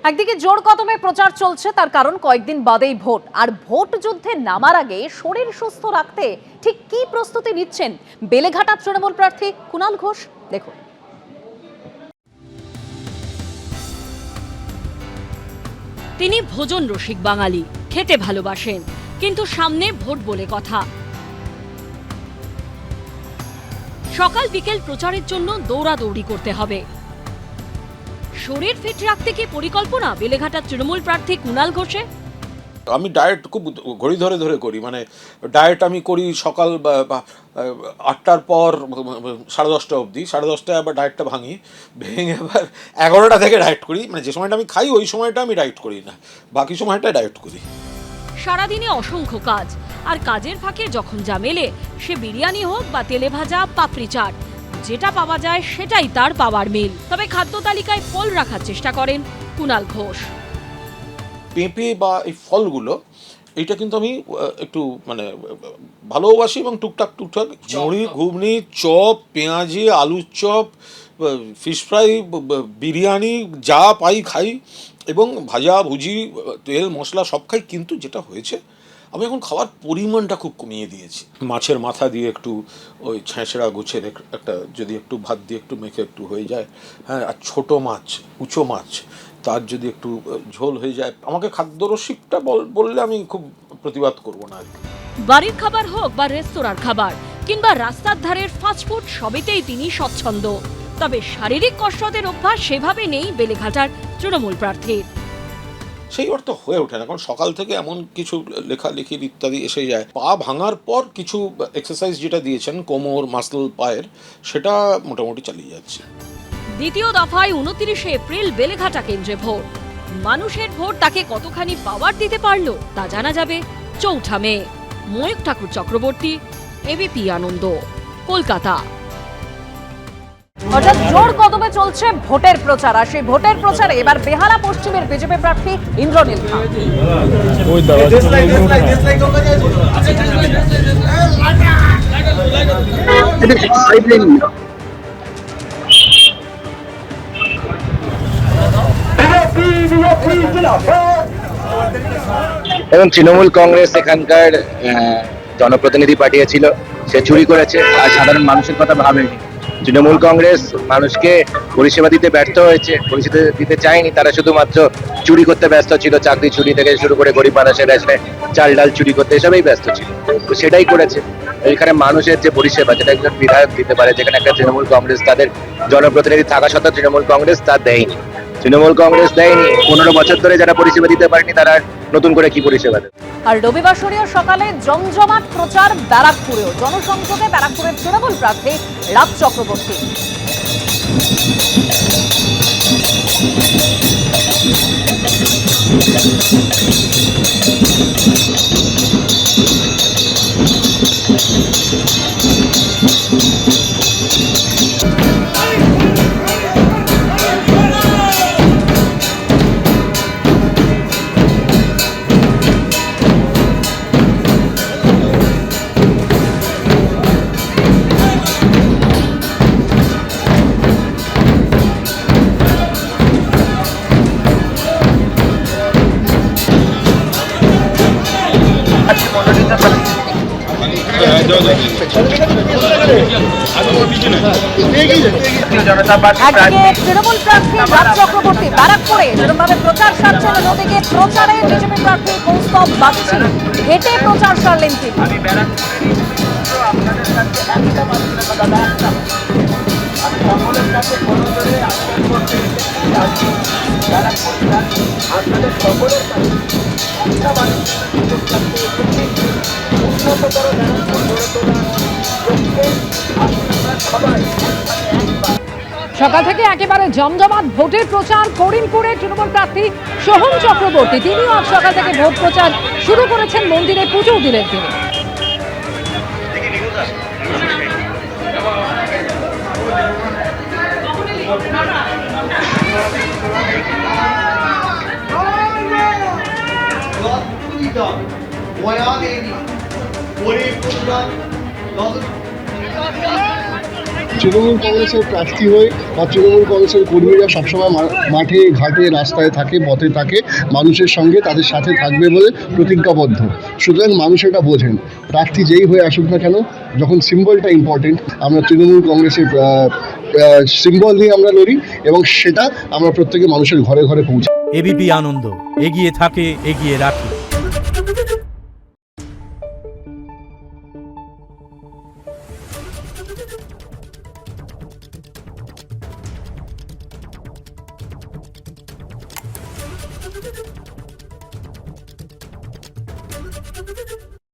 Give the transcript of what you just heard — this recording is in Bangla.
একদিকে জোর কদমে প্রচার চলছে, তার কারণ কয়েকদিন বাদেই ভোট। আর ভোট যুদ্ধে নামার আগে শরীর সুস্থ রাখতে ঠিক কি প্রস্তুতি নিচ্ছেন বেলেঘাটা তৃণমূল প্রার্থী কুণাল ঘোষ, দেখুন। তিনি ভোজন রসিক বাঙালি, খেতে ভালোবাসেন, কিন্তু সামনে ভোট বলে কথা। সকাল বিকেল প্রচারের জন্য দৌড়াদৌড়ি করতে হবে। শরীর ফিট রাখতে কি পরিকল্পনা বেলেঘাটার তৃণমূল প্রার্থী কুণাল ঘোষের? আমি ডায়েট খুব ঘড়ি ধরে ধরে করি, মানে ডায়েট আমি করি সকাল 8টার পর 10:30 অবধি। 10:30টায় আবার ডায়েটটা ভেঙে আবার 11টা থেকে ডায়েট করি। মানে যে সময়টা আমি খাই ওই সময়টা আমি ডায়েট করি না, বাকি সময়টা ডায়েট করি। সারাদিনে অসংখ্য কাজ, আর কাজের ফাঁকে যখন যা মেলে, সে বিরিয়ানি হোক বা তেলে ভাজা পাপড়ি চাট, যেটা পাওয়া যায় সেটাই তার পাওয়ার মিল। তবে খাদ্য তালিকায় ফল রাখার চেষ্টা করেন কুণাল ঘোষ। পেঁপে বা এই ফলগুলো, এইটা কিন্তু আমি একটু মানে ভালোবাসি, এবং টুকটাক মুড়ি, ঘুগনি, চপ, পেঁয়াজি, আলুর চপ, ফিশ ফ্রাই, বিরিয়ানি যা পাই খাই, এবং ভাজা ভুজি, তেল মশলা সব খাই। কিন্তু যেটা হয়েছে, আমি এখন খাওয়ার পরিমাণটা খুব কমিয়ে দিয়েছি। মাছের মাথা দিয়ে একটু ওই ছেঁচড়া গোছের একটা যদি একটু ভাত দিয়ে একটু মেখে একটু হয়ে যায়, হ্যাঁ, আর ছোটো মাছ, উঁচো মাছ, তার যদি একটু ঝোল হয়ে যায়, আমাকে খাদ্যরসিকটা বললে আমি খুব প্রতিবাদ করব না। বাড়ির খাবার হোক বা রেস্তোরাঁর খাবার কিংবা রাস্তার ধারের ফাস্টফুড, সবেতেই তিনি স্বচ্ছন্দ। তবে শারীরিক কসরতের অভ্যাস সেভাবে নেই বেলেঘাটার তৃণমূল প্রার্থীর। সেই অর্থ হয়ে ওঠে না, কারণ সকাল থেকে এমন কিছু লেখালেখির ইত্যাদি এসে যায়। পা ভাঙার পর কিছু এক্সারসাইজ যেটা দিয়েছেন কোমর মাসল পায়ের, সেটা মোটামুটি চালিয়ে যাচ্ছে। দ্বিতীয় দফায় 29 এপ্রিল বেলেঘাটা কেন্দ্রে ভোট। মানুষের ভোট তাকে কতখানি পাওয়ার দিতে পারলো তা জানা যাবে 4 মে। ময়ূক ঠাকুর চক্রবর্তী, এবিপি আনন্দ, কলকাতা। অর্থাৎ জোর কদমে চলছে ভোটের প্রচার, আর সেই ভোটের প্রচারে এবার বেহালা পশ্চিমের বিজেপি প্রার্থী ইন্দ্রনীল খাঁ। এবং তৃণমূল কংগ্রেস এখানকার জনপ্রতিনিধি পাঠিয়েছিল, সে চুরি করেছে, আর সাধারণ মানুষের কথা ভাবেনি। তৃণমূল কংগ্রেস মানুষকে পরিষেবা দিতে ব্যর্থ হয়েছে, পরিষেবা দিতে চায়নি, তারা শুধুমাত্র চুরি করতে ব্যস্ত ছিল। চাকরি চুরি থেকে শুরু করে গরিব মানুষের রেশনে চাল ডাল চুরি করতে এসবেই ব্যস্ত ছিল, তো সেটাই করেছে। এখানে মানুষের যে পরিষেবা, যেটা একজন বিধায়ক দিতে পারে, যেখানে একটা তৃণমূল কংগ্রেস তাদের জনপ্রতিনিধি থাকা সত্ত্বেও তৃণমূল কংগ্রেস তা দেয়নি। তৃণমূল কংগ্রেস দেয়নি, 15 বছর ধরে যারা পরিষেবা দিতে পারেনি, তারা নতুন করে কি পরিষেবা দেবে? আর রবিবাসরীয় সকালে জমজমাট প্রচার ব্যারাকপুরেও। জনসংযোগে ব্যারাকপুরের তৃণমূল প্রার্থী রাজ চক্রবর্তী। একদিকে তৃণমূল প্রার্থী রাজ চক্রবর্তী ব্যারাকপুরে যেরকমভাবে প্রচার সারছেন, অন্যদিকে প্রচারে বিজেপি প্রার্থী কৌস্তব বাগচি হেঁটে প্রচার সারলেন তিনি। সকাল থেকে একেবারে জমজমাট ভোটের প্রচার করিমপুরে তৃণমূল প্রার্থী সোহম চক্রবর্তী। তিনিও আজ সকাল থেকে ভোট প্রচার শুরু করেছেন, মন্দিরে পুজো দিলেন তিনি। তৃণমূল কংগ্রেসের প্রার্থী হয়ে বা তৃণমূল কংগ্রেসের কর্মীরা সবসময় মাঠে ঘাটে রাস্তায় থাকে, পথে থাকে, মানুষের সঙ্গে তাদের সাথে থাকবে বলে প্রতিজ্ঞাবদ্ধ। সুতরাং মানুষ এটা বোঝেন, প্রার্থী যেই হয়ে আসুক না কেন, যখন সিম্বলটা ইম্পর্টেন্ট, আমরা তৃণমূল কংগ্রেসের সিম্বল নিয়ে আমরা লড়ি এবং সেটা আমরা প্রত্যেকে মানুষের ঘরে ঘরে পৌঁছে। এবিপি আনন্দ, এগিয়ে থাকে, এগিয়ে রাখে।